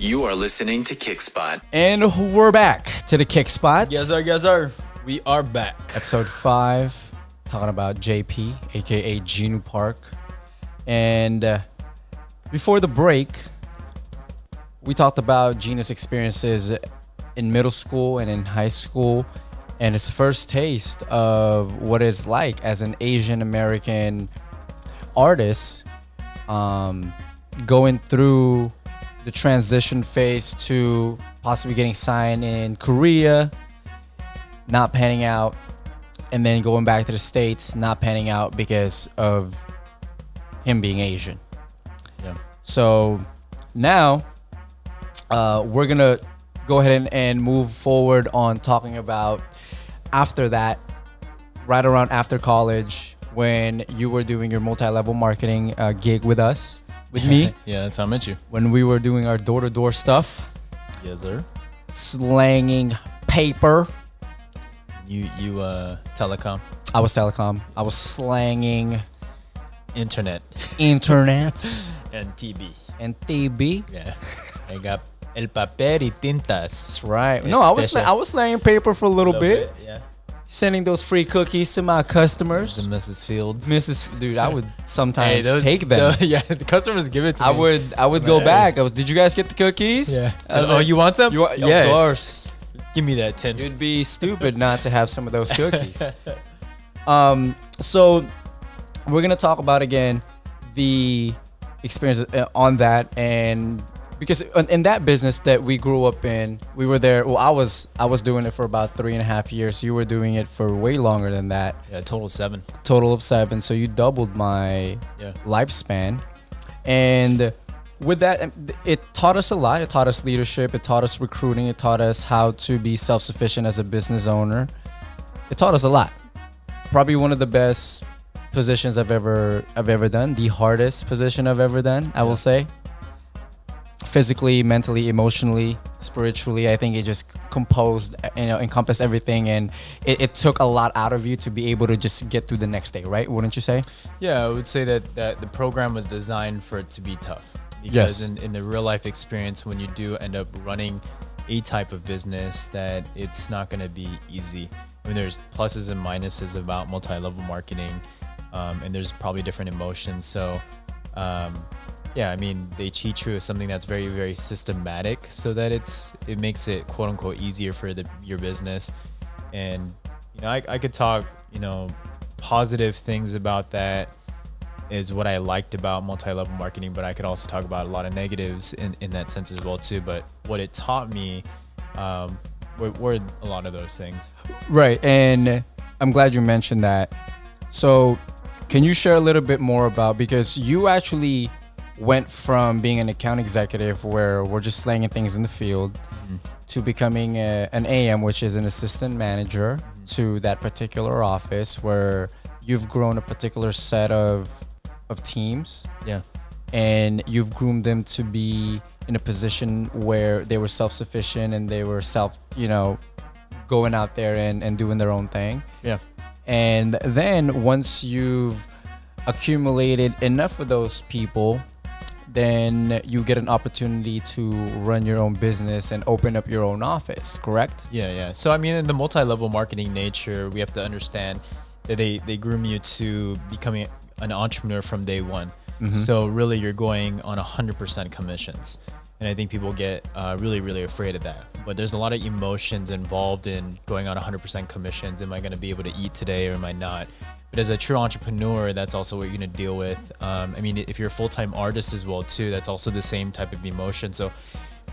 You are listening to Kickspot. And we're back to the Kickspot. Yes, sir. We are back. Episode 5, talking about JP, aka Jinu Park. And before the break, we talked about Jinu's experiences in middle school and in high school, and his first taste of what it's like as an Asian American artist, going through the transition phase to possibly getting signed in Korea, not panning out, and then going back to the States, not panning out because of him being Asian. Yeah. So now we're gonna go ahead and move forward on talking about after that, right around after college, when you were doing your multi-level marketing gig with us, with me. Yeah, that's how I met you. When we were doing our door-to-door stuff. Yes, sir. Slanging paper. You telecom. I was telecom. I was slanging Internet. internets And TB. and TB. Yeah. I got el papel y tintas. That's right. No, I was slanging paper for a little bit. Yeah. Sending those free cookies to my customers. The Mrs. Fields. Dude, I would sometimes take them. The customers give it to me. I would go back. Did you guys get the cookies? Yeah. Oh, you want some? Yes. Of course. Give me that 10. You'd be stupid not to have some of those cookies. So we're gonna talk about again the experience on that, and because in that business that we grew up in, we were there. Well, I was doing it for about 3.5 years. You were doing it for way longer than that. Yeah, total of 7. So you doubled my lifespan, and with that, it taught us a lot. It taught us leadership. It taught us recruiting. It taught us how to be self-sufficient as a business owner. It taught us a lot. Probably one of the best positions I've ever done. The hardest position I've ever done, I will say. Physically, mentally, emotionally, spiritually, I think it just encompassed everything, and it took a lot out of you to be able to just get through the next day, right? Wouldn't you say? Yeah, I would say that the program was designed for it to be tough. Because in the real life experience, when you do end up running a type of business, that it's not going to be easy. I mean, there's pluses and minuses about multi-level marketing, and there's probably different emotions. So, yeah, I mean, they teach you something that's very, very systematic, so that it makes it quote unquote easier for your business. And I could talk positive things about that is what I liked about multi-level marketing, but I could also talk about a lot of negatives in that sense as well too. But what it taught me were a lot of those things. Right, and I'm glad you mentioned that. So can you share a little bit more about, because you actually went from being an account executive where we're just slanging things in the field to becoming an AM, which is an assistant manager to that particular office, where you've grown a particular set of teams. Yeah. And you've groomed them to be in a position where they were self-sufficient and they were going out there and doing their own thing. Yeah. And then once you've accumulated enough of those people, then you get an opportunity to run your own business and open up your own office, correct? Yeah. So, I mean, in the multi-level marketing nature, we have to understand that they groom you to becoming an entrepreneur from day one. Mm-hmm. So really, you're going on 100% commissions. And I think people get really, really afraid of that. But there's a lot of emotions involved in going on 100% commissions. Am I going to be able to eat today, or am I not? But as a true entrepreneur, that's also what you're going to deal with. I mean, if you're a full-time artist as well too, that's also the same type of emotion. So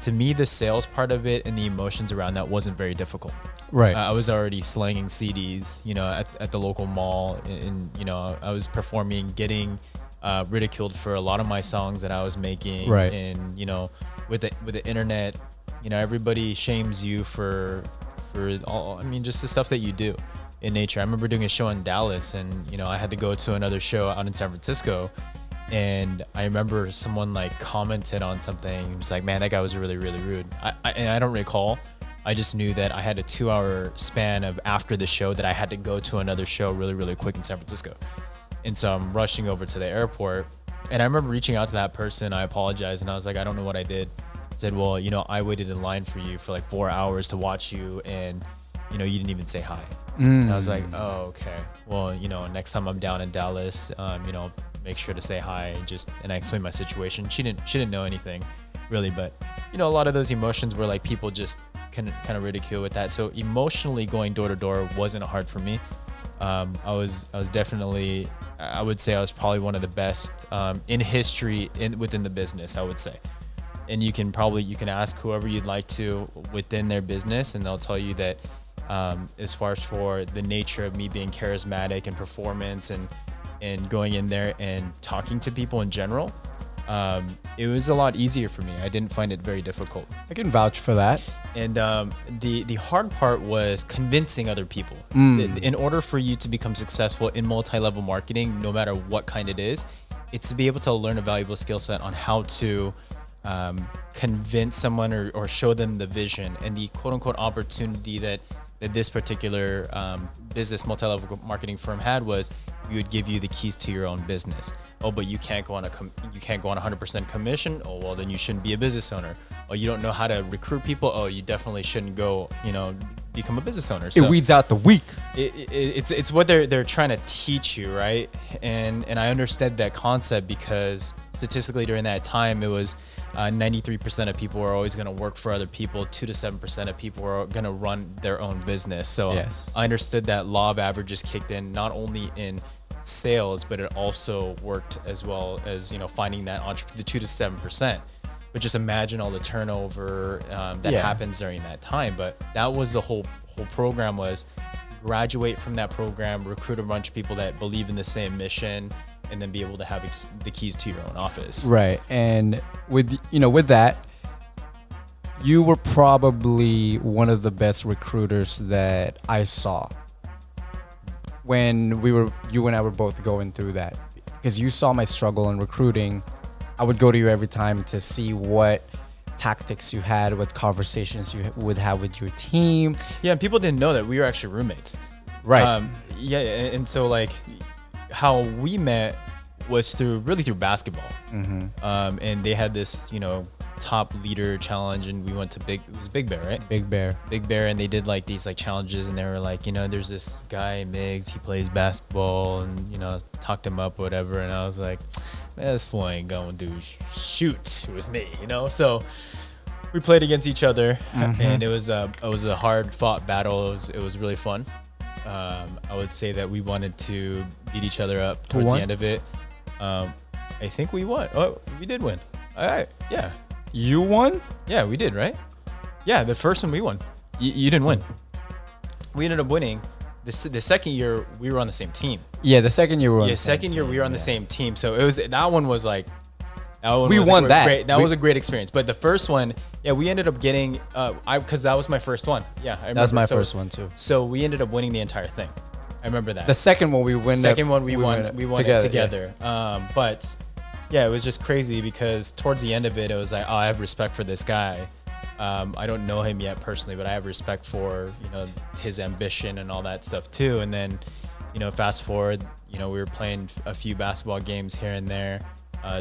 to me, the sales part of it and the emotions around that wasn't very difficult. Right. I was already slanging CDs, at the local mall, and I was performing, getting ridiculed for a lot of my songs that I was making. Right. And with the internet, everybody shames you for all. I mean, just the stuff that you do in nature. I remember doing a show in Dallas, and I had to go to another show out in San Francisco. And I remember someone commented on something. He was like, "Man, that guy was really, really rude." I don't recall. I just knew that I had a 2-hour span of after the show that I had to go to another show really, really quick in San Francisco. And so I'm rushing over to the airport, and I remember reaching out to that person. I apologized, and I was like, "I don't know what I did." said, well, I waited in line for you for like 4 hours to watch you, and you didn't even say hi. And I was like, oh, okay. Well, next time I'm down in Dallas, make sure to say hi. And I explained my situation. She didn't know anything really, but a lot of those emotions were like people just kind of ridicule with that. So emotionally going door to door wasn't hard for me. I was definitely, I would say I was probably one of the best in history within the business, I would say. And you can ask whoever you'd like to within their business, and they'll tell you that as far as for the nature of me being charismatic and performance and going in there and talking to people in general, it was a lot easier for me. I didn't find it very difficult. I can vouch for that. And the hard part was convincing other people. In order for you to become successful in multi-level marketing, no matter what kind it is, it's to be able to learn a valuable skill set on how to convince someone or show them the vision and the quote unquote opportunity that this particular business multi-level marketing firm had was we would give you the keys to your own business. Oh, but you can't go on 100% commission. Oh, well, then you shouldn't be a business owner. Oh, you don't know how to recruit people. Oh, you definitely shouldn't go, become a business owner. So it weeds out the weak. It's what they're trying to teach you, right? And I understood that concept because statistically during that time, it was 93% of people are always going to work for other people. 2 to 7% of people are going to run their own business. So yes. I understood that law of averages kicked in not only in sales, but it also worked as well as finding that the 2 to 7%. But just imagine all the turnover that happens during that time. But that was the whole program was graduate from that program, recruit a bunch of people that believe in the same mission, and then be able to have the keys to your own office. Right. And with that, you were probably one of the best recruiters that I saw when you and I were both going through that, because you saw my struggle in recruiting. I would go to you every time to see what tactics you had, what conversations you would have with your team. Yeah. And people didn't know that we were actually roommates. Right. And so like, how we met was through basketball. And they had this, top leader challenge, and we went to Big Bear, right? Big Bear. And they did like these like challenges, and they were like, there's this guy, Migs, he plays basketball, and, talked him up, whatever. And I was like, man, this fool ain't going to shoot with me, So we played against each other, and it was a hard fought battle. It was really fun. I would say that we wanted to beat each other up towards the end of it. I think we won. Oh, we did win. All right. Yeah. You won? Yeah, we did, right? Yeah, the first one we won. You didn't win. We ended up winning. The second year we were on the same team. Yeah, the second year we were on the same team. We were on the same team. So that one was like we won that. Great, that was a great experience. But the first one, we ended up getting because that was my first one. Yeah, I remember. That was my first one too. So we ended up winning the entire thing. I remember that. The second one we won. We won it together. Yeah. But yeah, it was just crazy because towards the end of it, it was like, oh, I have respect for this guy. I don't know him yet personally, but I have respect for his ambition and all that stuff too. And then, fast forward, we were playing a few basketball games here and there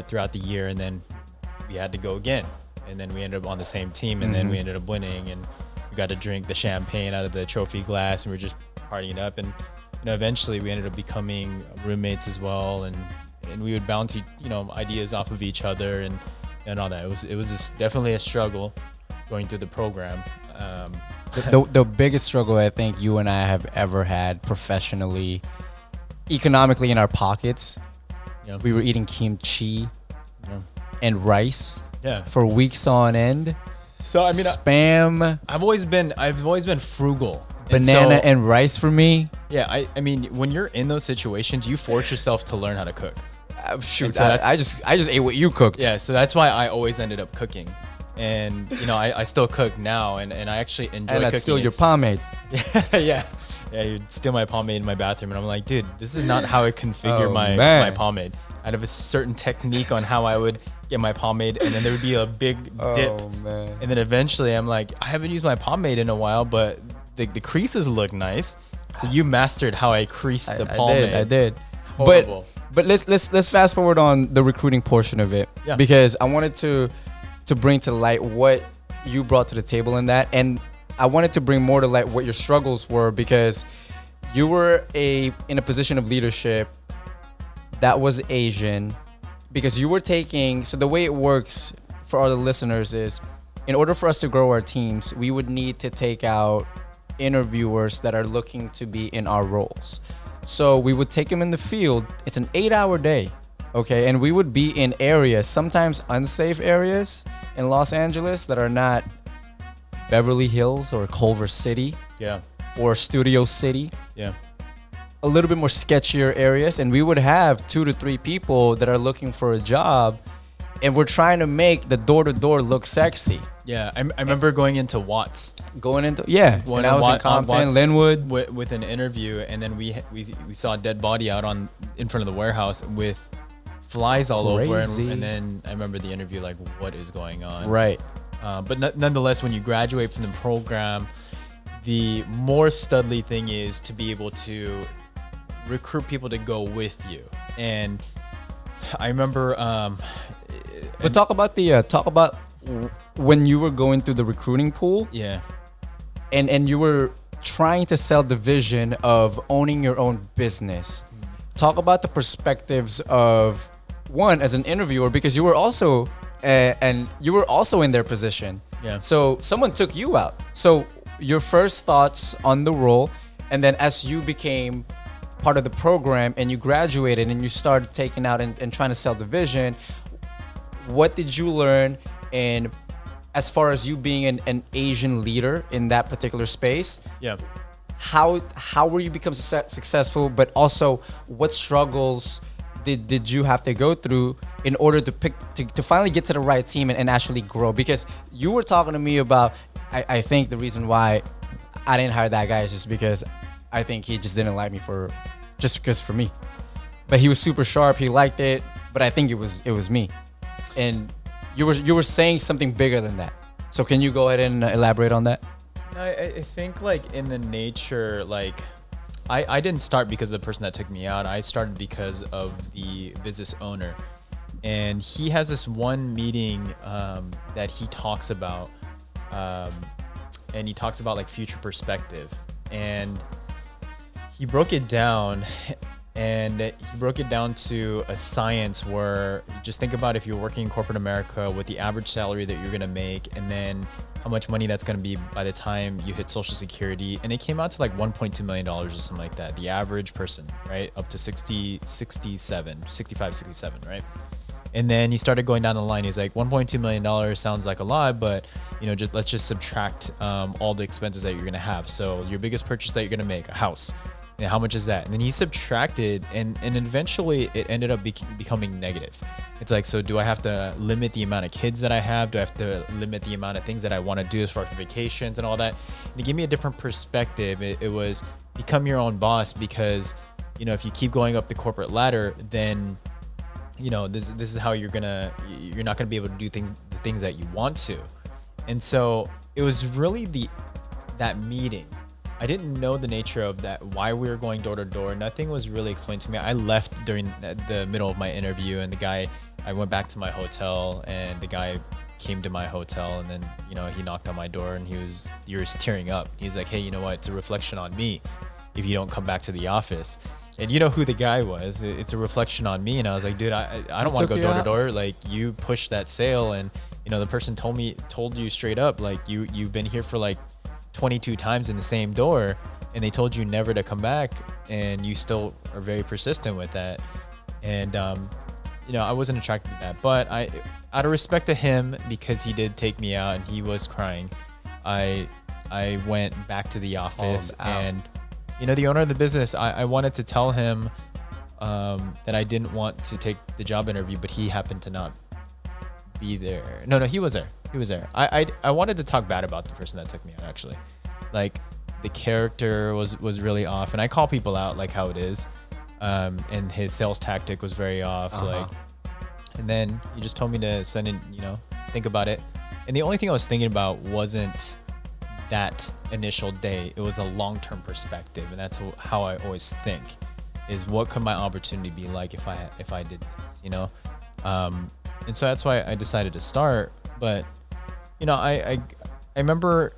throughout the year, and then we had to go again. And then we ended up on the same team, and then we ended up winning, and we got to drink the champagne out of the trophy glass, and we were just partying up. And eventually we ended up becoming roommates as well, and we would bounce ideas off of each other and all that. It was definitely a struggle going through the program. The biggest struggle I think you and I have ever had professionally, economically in our pockets. Yeah. We were eating kimchi and rice for weeks on end. So I mean, spam. I've always been frugal. Banana and rice for me. Yeah, I mean, when you're in those situations, you force yourself to learn how to cook. Shoot, so I just ate what you cooked. Yeah, so that's why I always ended up cooking. And I still cook now, and I actually enjoy cooking. And I'd steal your pomade. Yeah, you'd steal my pomade in my bathroom, and I'm like, dude, this is not how I configure my pomade. I'd have a certain technique on how I would get my pomade, and then there would be a big dip. Man. And then eventually I'm like, I haven't used my pomade in a while, but the creases look nice. So you mastered how I creased the pomade. I did. Horrible. But let's fast forward on the recruiting portion of it, because I wanted to to bring to light what you brought to the table in that. And I wanted to bring more to light what your struggles were, because you were in a position of leadership that was Asian, because you were taking, so the way it works for all the listeners is, in order for us to grow our teams, we would need to take out interviewers that are looking to be in our roles. So we would take them in the field. It's an 8-hour day, okay? And we would be in areas, sometimes unsafe areas in Los Angeles that are not Beverly Hills or Culver City, or Studio City. A little bit more sketchier areas, and we would have 2 to 3 people that are looking for a job, and we're trying to make the door-to-door look sexy. I remember going into Watts. When I was in Compton, Linwood, with an interview, and then we saw a dead body out in front of the warehouse with flies all over, and then I remember the interview, like, what is going on? Right. But nonetheless, when you graduate from the program, the more studly thing is to be able to recruit people to go with you. And I remember but talk about when you were going through the recruiting pool, and you were trying to sell the vision of owning your own business. Talk about the perspectives of one as an interviewer, because you were also in their position. So someone took you out. So your first thoughts on the role, and then as you became part of the program and you graduated and you started taking out and trying to sell the vision, what did you learn? And as far as you being an Asian leader in that particular space, how were you become successful? But also, what struggles did you have to go through in order to finally get to the right team and actually grow? Because you were talking to me about, I think the reason why I didn't hire that guy is just because I think he just didn't like me for me. But he was super sharp. He liked it, but I think it was me. And you were saying something bigger than that. So can you go ahead and elaborate on that? I think, like, in the nature, like, I didn't start because of the person that took me out. I started because of the business owner. And he has this one meeting that he talks about. And he talks about, like, future perspective. And he broke it down. And he broke it down to a science where, just think about if you're working in corporate America with the average salary that you're going to make, and then how much money that's going to be by the time you hit Social Security. And it came out to like $1.2 million or something like that. The average person, right? Up to 65, 67, right? And then he started going down the line. He's like, $1.2 million sounds like a lot, but let's just subtract all the expenses that you're going to have. So your biggest purchase that you're going to make, a house. And how much is that? And then he subtracted, and eventually it ended up becoming negative. It's like, so do I have to limit the amount of kids that I have? Do I have to limit the amount of things that I want to do as far as vacations and all that? And it gave me a different perspective. It was become your own boss, because, if you keep going up the corporate ladder, then, this is how you're not gonna be able to do the things that you want to. And so it was really that meeting. I didn't know the nature of that, why we were going door to door. Nothing was really explained to me. I left during the middle of my interview, and I went back to my hotel, and the guy came to my hotel, and then, he knocked on my door, and he was tearing up. He's like, hey, you know what? It's a reflection on me if you don't come back to the office. And you know who the guy was. It's a reflection on me. And I was like, dude, I don't want to go door to door. Like, you pushed that sale, and, the person told you straight up, like, you've been here for like 22 times in the same door, and they told you never to come back, and you still are very persistent with that. And I wasn't attracted to that, but out of respect to him, because he did take me out and he was crying, I went back to the office. And the owner of the business, I wanted to tell him that I didn't want to take the job interview, but he happened to not be there. No, he was there. I wanted to talk bad about the person that took me out, actually. Like, the character was really off, and I call people out like how it is. And his sales tactic was very off. And then he just told me to send in, think about it. And the only thing I was thinking about wasn't that initial day. It was a long-term perspective, and that's how I always think, is what could my opportunity be like if I did this, And so that's why I decided to start. But, you know, I remember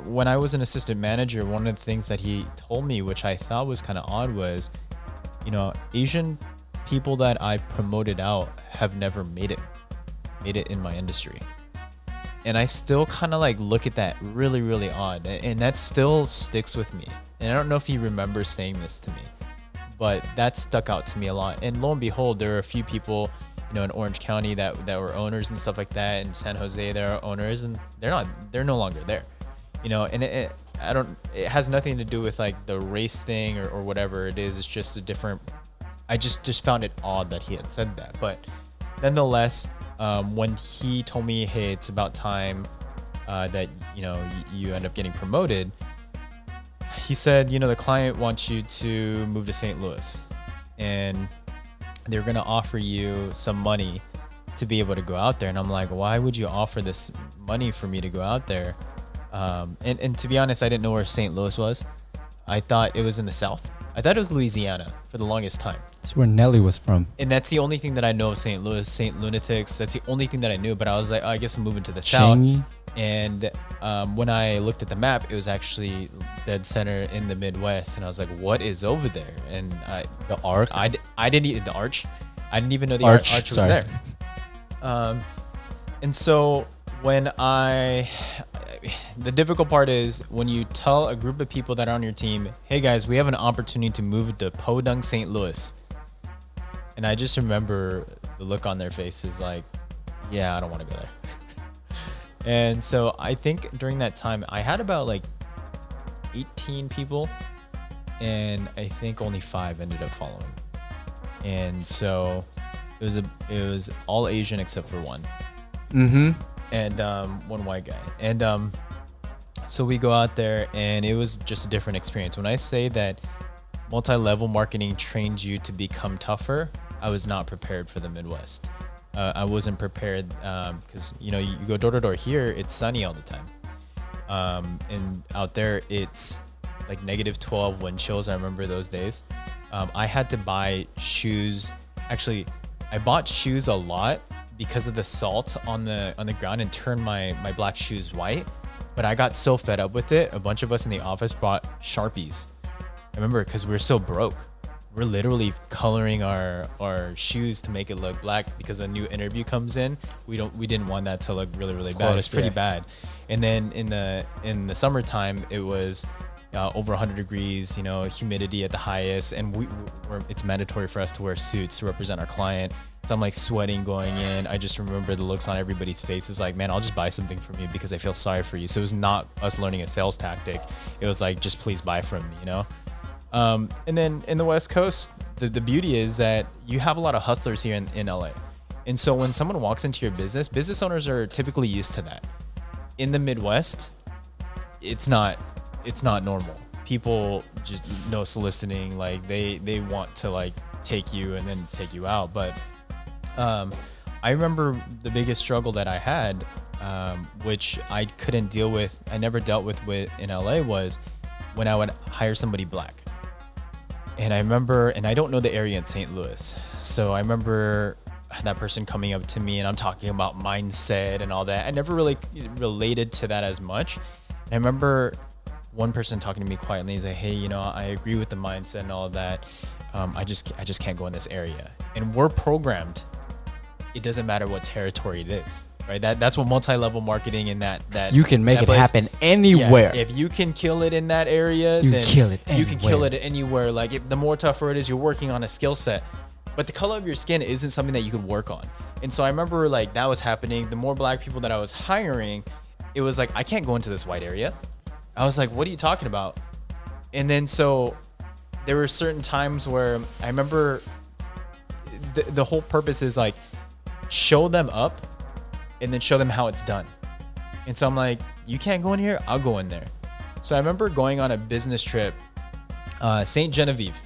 when I was an assistant manager, one of the things that he told me, which I thought was kind of odd, was, you know, Asian people that I've promoted out have never made it in my industry. And I still kind of like look at that really, really odd. And that still sticks with me. And I don't know if he remembers saying this to me, but that stuck out to me a lot. And lo and behold, there are a few people, you know, in Orange County that were owners and stuff like that. In San Jose, there are owners, and they're no longer there, you know. And it has nothing to do with like the race thing or whatever it is. It's just a different, I just found it odd that he had said that. But nonetheless, when he told me, hey, it's about time that, you know, you end up getting promoted, he said, you know, the client wants you to move to St. Louis, and they're going to offer you some money to be able to go out there. And I'm like, why would you offer this money for me to go out there? And to be honest, I didn't know where St. Louis was. I thought it was in the South. I thought it was Louisiana for the longest time. That's where Nelly was from. And that's the only thing that I know of St. Louis, St. Lunatics. That's the only thing that I knew. But I was like, oh, I guess I'm moving to the South. And when I looked at the map, it was actually dead center in the Midwest. And I was like, what is over there? And the Arc? I didn't even, the Arch. I didn't even know the Arch was sorry. there. And so when the difficult part is when you tell a group of people that are on your team, hey guys, we have an opportunity to move to Podunk, St. Louis. And I just remember the look on their faces like, yeah, I don't want to go there. And so I think during that time, I had about like 18 people, and I think only 5 ended up following. And so it was all Asian except for one. Mm-hmm. And one white guy. And so we go out there, and it was just a different experience. When I say that multi-level marketing trains you to become tougher, I was not prepared for the Midwest. I wasn't prepared because, you know, you go door to door here, it's sunny all the time. And out there, it's like -12 wind chills. I remember those days. I had to buy shoes. Actually, I bought shoes a lot because of the salt on the ground and turned my black shoes white. But I got so fed up with it. A bunch of us in the office bought Sharpies. I remember because we were so broke. We're literally coloring our shoes to make it look black because a new interview comes in. We didn't want that to look really, really bad. It's pretty bad. And then in the summertime, it was over 100 degrees, you know, humidity at the highest, and it's mandatory for us to wear suits to represent our client. So I'm like sweating going in. I just remember the looks on everybody's faces like, man, I'll just buy something from you because I feel sorry for you. So it was not us learning a sales tactic. It was like, just please buy from me, you know? And then in the West Coast, the beauty is that you have a lot of hustlers here in LA. And so when someone walks into your business owners are typically used to that. In the Midwest, it's not normal. People just no soliciting, like they want to like take you and then take you out. But I remember the biggest struggle that I had, which I couldn't deal with, I never dealt with in LA, was when I would hire somebody black. And I remember, and I don't know the area in St. Louis. So I remember that person coming up to me and I'm talking about mindset and all that. I never really related to that as much. And I remember one person talking to me quietly. He's like, hey, you know, I agree with the mindset and all that. I just can't go in this area. And we're programmed. It doesn't matter what territory it is, right? That's what multi-level marketing and that you can make it happen anywhere. Yeah, if you can kill it in that area, then you can kill it anywhere. Like the more tougher it is, you're working on a skill set. But the color of your skin isn't something that you could work on. And so I remember like that was happening. The more black people that I was hiring, it was like, I can't go into this white area. I was like, what are you talking about? And then so there were certain times where I remember the whole purpose is like, show them up and then show them how it's done. And so I'm like, you can't go in here, I'll go in there. So I remember going on a business trip, St. Genevieve,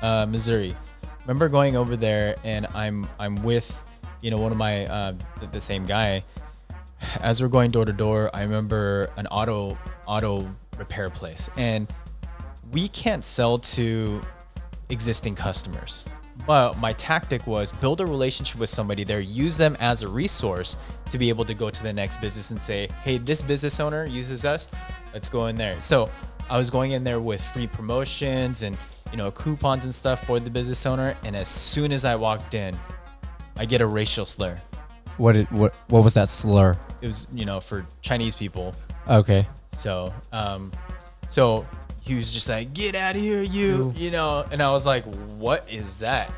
Missouri. Remember going over there and I'm with, you know, one of my, the same guy. As we're going door to door, I remember an auto repair place, and we can't sell to existing customers. But my tactic was build a relationship with somebody there, use them as a resource to be able to go to the next business and say, hey, this business owner uses us, let's go in there. So I was going in there with free promotions and, you know, coupons and stuff for the business owner. And as soon as I walked in, I get a racial slur. What was that slur? It was, you know, for Chinese people. Okay. So, so he was just like, get out of here, you know, and I was like, what is that?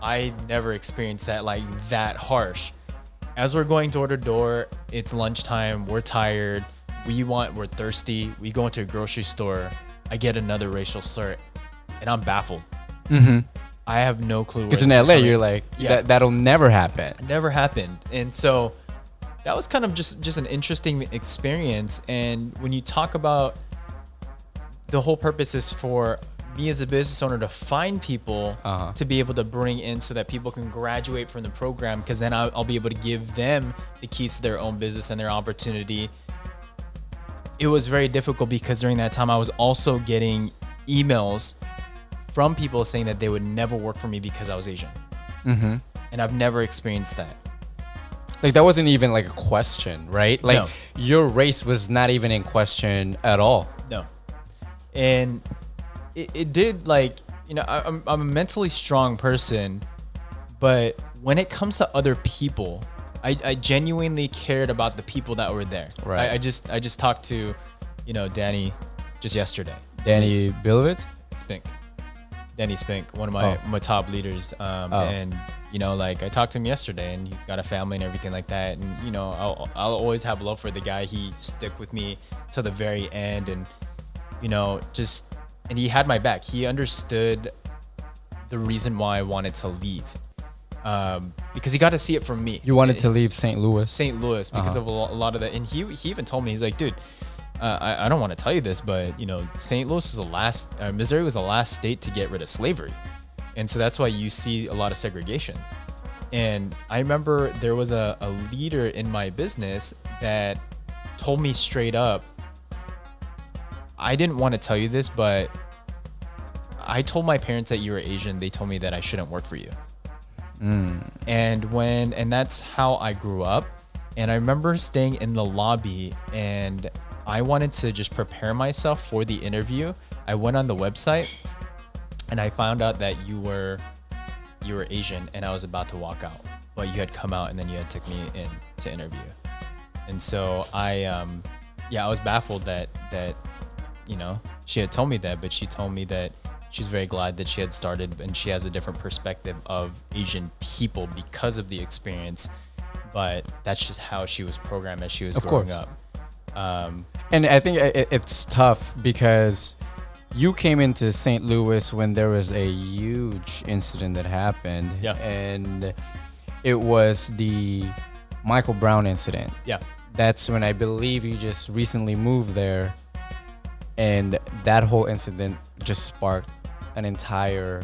I never experienced that like that harsh. As we're going door to door, it's lunchtime, we're tired, we're thirsty, we go into a grocery store, I get another racial slur, and I'm baffled. Mm-hmm. I have no clue. Because in LA, you're like, that'll never happen. Never happened. And so that was kind of just an interesting experience. And when you talk about the whole purpose is for me as a business owner to find people to be able to bring in so that people can graduate from the program, because then I'll be able to give them the keys to their own business and their opportunity. It was very difficult because during that time I was also getting emails from people saying that they would never work for me because I was Asian. Mm-hmm. And I've never experienced that. Like that wasn't even like a question, right? Like your race was not even in question at all. No. And it did, like, you know, I'm a mentally strong person, but when it comes to other people, I genuinely cared about the people that were there. Right. I just talked to, you know, Danny just yesterday. Danny Bilovitz? Danny Spink, one of my top leaders. And, you know, like I talked to him yesterday and he's got a family and everything like that. And, you know, I'll always have love for the guy. He stuck with me till the very end. And, you know, and he had my back. He understood the reason why I wanted to leave, because he got to see it from me. You wanted to leave St. Louis? St. Louis because of a lot of that. And he even told me, he's like, dude, I don't want to tell you this, but, you know, St. Louis was Missouri was the last state to get rid of slavery. And so that's why you see a lot of segregation. And I remember there was a leader in my business that told me straight up, I didn't want to tell you this, but I told my parents that you were Asian. They told me that I shouldn't work for you. And that's how I grew up. And I remember staying in the lobby and I wanted to just prepare myself for the interview. I went on the website and I found out that you were Asian and I was about to walk out, but you had come out and then you had took me in to interview. And so I was baffled that you know, she had told me that, but she told me that she's very glad that she had started and she has a different perspective of Asian people because of the experience. But that's just how she was programmed as she was growing up. And I think it's tough because you came into St. Louis when there was a huge incident that happened. Yeah. And it was the Michael Brown incident. Yeah. That's when I believe you just recently moved there. And that whole incident just sparked an entire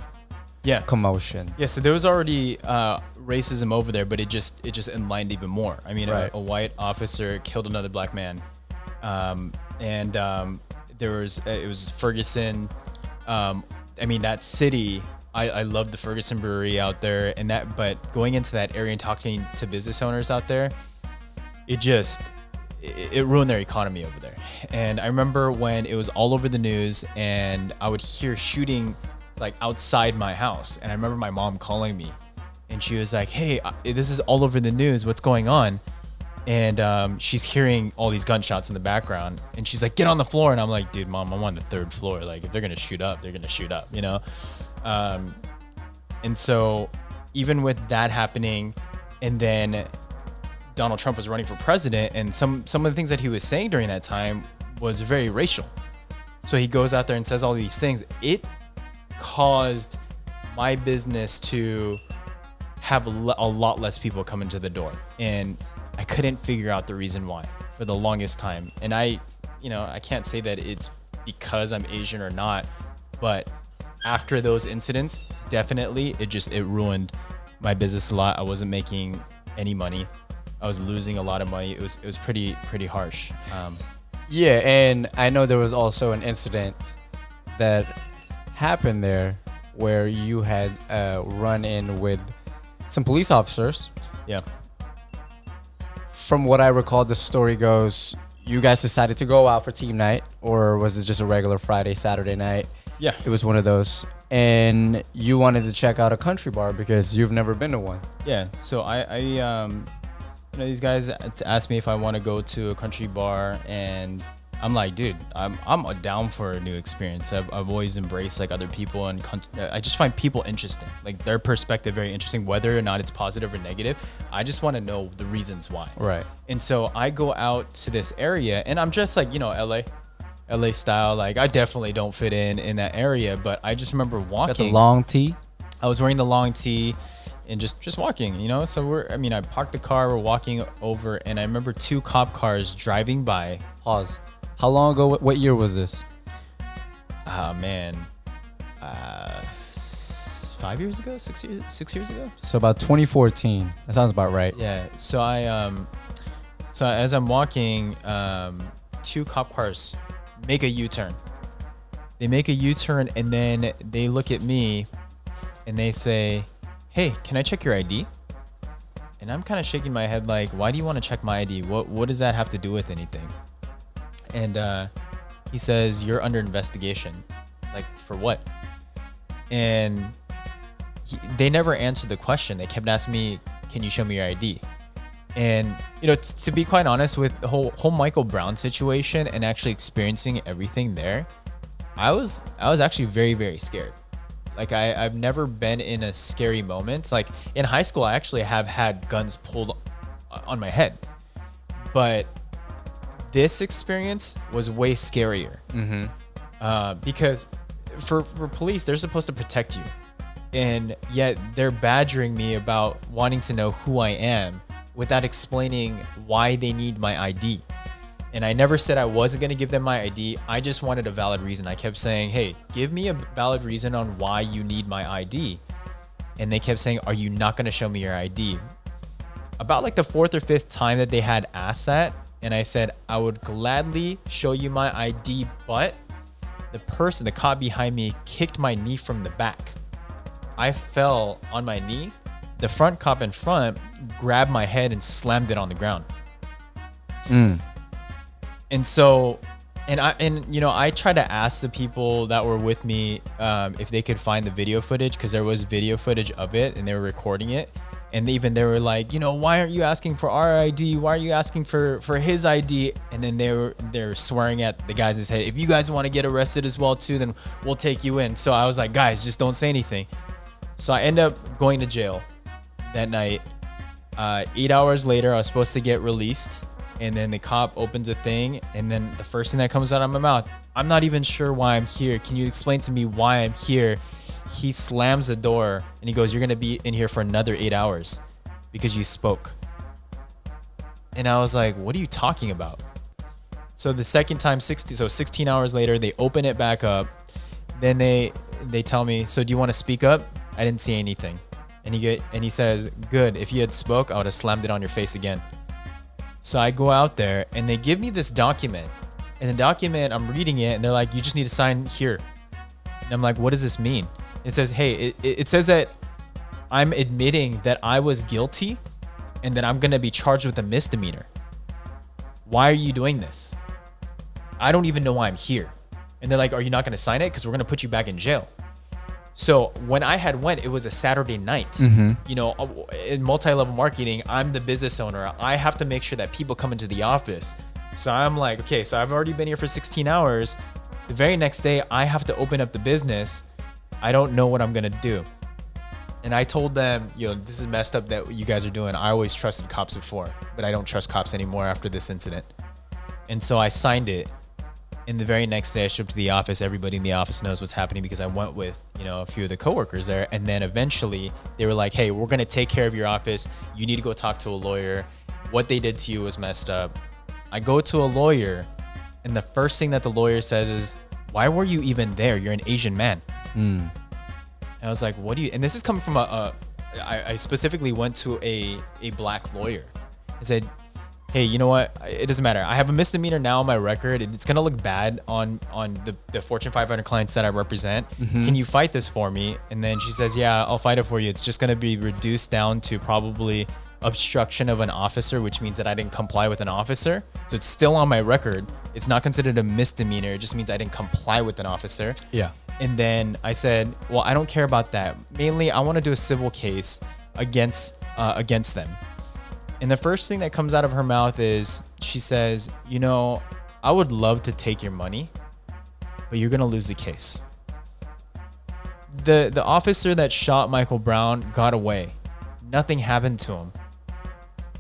commotion. Yeah, so there was already racism over there, but it just enlightened even more. I mean, a white officer killed another black man, and it was Ferguson. I mean, that city. I love the Ferguson Brewery out there, but going into that area and talking to business owners out there, it ruined their economy over there. And I remember when it was all over the news and I would hear shooting like outside my house. And I remember my mom calling me and she was like, hey, this is all over the news. What's going on? And she's hearing all these gunshots in the background and she's like, get on the floor. And I'm like, dude, mom, I'm on the 3rd floor. Like if they're going to shoot up, they're going to shoot up, you know? And so even with that happening, and then Donald Trump was running for president, and some of the things that he was saying during that time was very racial. So he goes out there and says all these things. It caused my business to have a lot less people come into the door. And I couldn't figure out the reason why for the longest time. And I can't say that it's because I'm Asian or not, but after those incidents, definitely it ruined my business a lot. I wasn't making any money. I was losing a lot of money. It was pretty harsh. Yeah, and I know there was also an incident that happened there where you had run in with some police officers. Yeah. From what I recall, the story goes, you guys decided to go out for team night, or was it just a regular Friday, Saturday night? Yeah. It was one of those. And you wanted to check out a country bar because you've never been to one. Yeah. So these guys asked me if I want to go to a country bar, and I'm like, dude, I'm down for a new experience. I've always embraced like other people, and I just find people interesting, like their perspective very interesting, whether or not it's positive or negative. I just want to know the reasons why. Right. And so I go out to this area, and I'm just like, LA style. Like I definitely don't fit in that area, but I just remember walking. Got the long tee. I was wearing the long tee and just walking, So I parked the car, we're walking over, and I remember 2 cop cars driving by. Pause. How long ago? What year was this? 5 years ago, 6 years ago. So about 2014. That sounds about right. Yeah. So as I'm walking, 2 cop cars make a U-turn. They make a U-turn, and then they look at me and they say, "Hey, can I check your ID?" And I'm kind of shaking my head like, "Why do you want to check my ID? What does that have to do with anything?" And he says, "You're under investigation." It's like, "For what?" And they never answered the question. They kept asking me, "Can you show me your ID?" And to be quite honest, with the whole Michael Brown situation and actually experiencing everything there, I was actually very, very scared. Like I've never been in a scary moment. Like in high school, I actually have had guns pulled on my head, but this experience was way scarier. Because for police, they're supposed to protect you, and yet they're badgering me about wanting to know who I am without explaining why they need my ID. And I never said I wasn't going to give them my ID. I just wanted a valid reason. I kept saying, "Hey, give me a valid reason on why you need my ID." And they kept saying, "Are you not going to show me your ID?" About like the 4th or 5th time that they had asked that, and I said, "I would gladly show you my ID," but the cop behind me, kicked my knee from the back. I fell on my knee. The front cop in front grabbed my head and slammed it on the ground. And so, I tried to ask the people that were with me if they could find the video footage, because there was video footage of it and they were recording it. And they were like, "Why aren't you asking for our ID? Why are you asking for his ID?" And then they're swearing at the guys' head, "If you guys want to get arrested as well too, then we'll take you in." So I was like, "Guys, just don't say anything." So I end up going to jail that night. 8 hours later, I was supposed to get released. And then the cop opens a thing, and then the first thing that comes out of my mouth, "I'm not even sure why I'm here. Can you explain to me why I'm here?" He slams the door and he goes, "You're going to be in here for another 8 hours because you spoke." And I was like, "What are you talking about?" So the second time, 16 hours later, they open it back up. Then they tell me, "So do you want to speak up?" I didn't see anything. And he says, "Good. If you had spoke, I would have slammed it on your face again." So I go out there and they give me this document. And the document, I'm reading it, and they're like, "You just need to sign here." And I'm like, "What does this mean?" It says, "Hey, it says that I'm admitting that I was guilty and that I'm going to be charged with a misdemeanor. Why are you doing this? I don't even know why I'm here." And they're like, "Are you not going to sign it? Because we're going to put you back in jail." So when I had went, it was a Saturday night. In MultiLevel Marketing, I'm the business owner. I have to make sure that people come into the office. So I'm like, okay, so I've already been here for 16 hours. The very next day, I have to open up the business. I don't know what I'm going to do. And I told them, "This is messed up that you guys are doing. I always trusted cops before, but I don't trust cops anymore after this incident." And so I signed it. And the very next day I showed up to the office. Everybody in the office knows what's happening because I went with, a few of the coworkers there. And then eventually they were like, "Hey, we're going to take care of your office. You need to go talk to a lawyer. What they did to you was messed up." I go to a lawyer, and the first thing that the lawyer says is, "Why were you even there? You're an Asian man." And I was like, "What do you," and this is coming from I specifically went to a black lawyer. I said, hey, you know what? It doesn't matter. I have a misdemeanor now on my record. It's gonna look bad on the Fortune 500 clients that I represent. Can you fight this for me? And then she says, yeah, I'll fight it for you. It's just gonna be reduced down to probably obstruction of an officer, which means that I didn't comply with an officer. So it's still on my record. It's not considered a misdemeanor. It just means I didn't comply with an officer. Yeah. And then I said, well, I don't care about that. Mainly, I want to do a civil case against them. And the first thing that comes out of her mouth is she says, you know, I would love to take your money, but you're going to lose the case. The officer that shot Michael Brown got away. Nothing happened to him.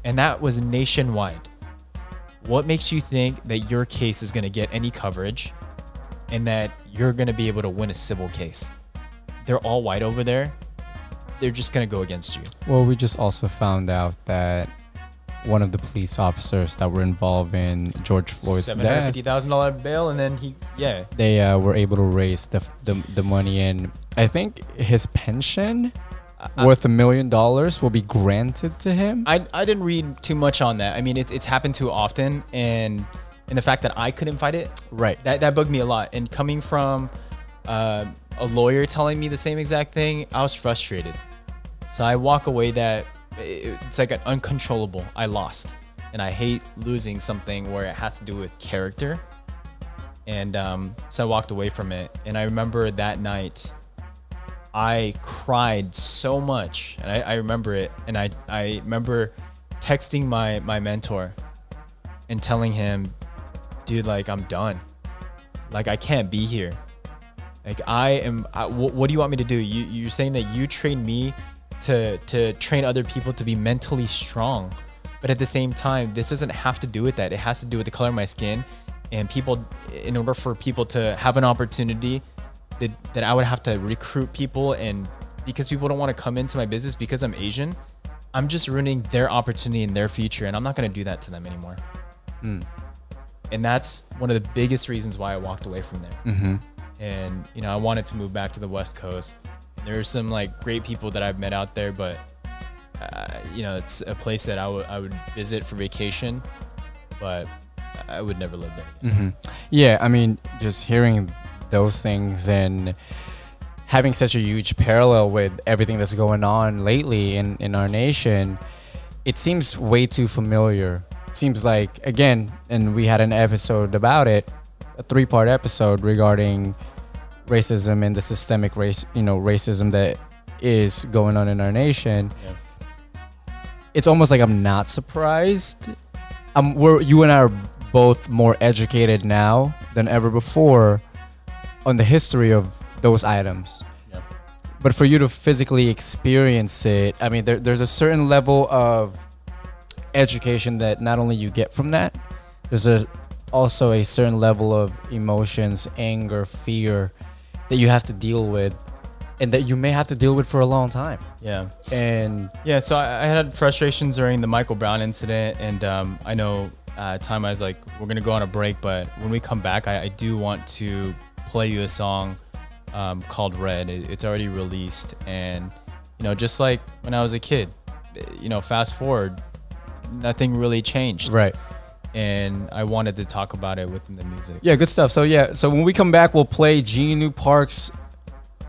And that was nationwide. What makes you think that your case is going to get any coverage and that you're going to be able to win a civil case? They're all white over there. They're just going to go against you. Well, we just also found out that one of the police officers that were involved in George Floyd's death, $750,000 bail, and then they were able to raise the money, and I think his pension worth $1 million will be granted to him. I didn't read too much on that. I mean, it's happened too often, and the fact that I couldn't fight it, right? That bugged me a lot. And coming from a lawyer telling me the same exact thing, I was frustrated. So I walk away that it's like an uncontrollable. I lost, and I hate losing something where it has to do with character. And so I walked away from it. And I remember that night, I cried so much, and I remember it. And I remember texting my mentor and telling him, dude, like, I'm done. Like, I can't be here. Like, what do you want me to do? You're saying that you trained me to train other people to be mentally strong. But at the same time, this doesn't have to do with that. It has to do with the color of my skin. And people, in order for people to have an opportunity, that I would have to recruit people, and because people don't want to come into my business because I'm Asian, I'm just ruining their opportunity and their future, and I'm not going to do that to them anymore. And that's one of the biggest reasons why I walked away from there. And you know, I wanted to move back to the West Coast. There are some like great people that I've met out there, but you know, it's a place that I would visit for vacation, but I would never live there again. Yeah, I mean, just hearing those things and having such a huge parallel with everything that's going on lately in our nation, it seems way too familiar. It seems like, again, and we had an episode about it, a 3-part episode regarding racism and the systemic racism that is going on in our nation. It's almost like I'm not surprised. You and I are both more educated now than ever before on the history of those items. But for you to physically experience it, I mean, there's a certain level of education that not only you get from that, there's also a certain level of emotions, anger, fear that you have to deal with, and that you may have to deal with for a long time. And so I had frustrations during the Michael Brown incident, and I know time I was like, we're gonna go on a break, but when we come back, I do want to play you a song called Red. It's already released, and you know, just like when I was a kid, you know, fast forward, nothing really changed. Right. And I wanted to talk about it within the music. Yeah, good stuff. So when we come back, we'll play Jinu Park's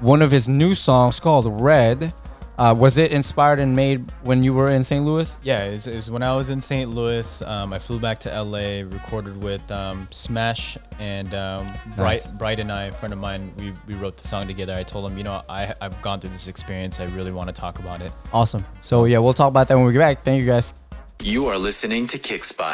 one of his new songs called Red. Was it inspired and made when you were in St. Louis? Yeah, it was when I was in St. Louis. I flew back to LA, recorded with Smash, and Nice. Bright and I, a friend of mine, we wrote the song together. I told him, you know, I've gone through this experience. I really want to talk about it. Awesome. So yeah, we'll talk about that when we get back. Thank you guys. You are listening to Kickspot.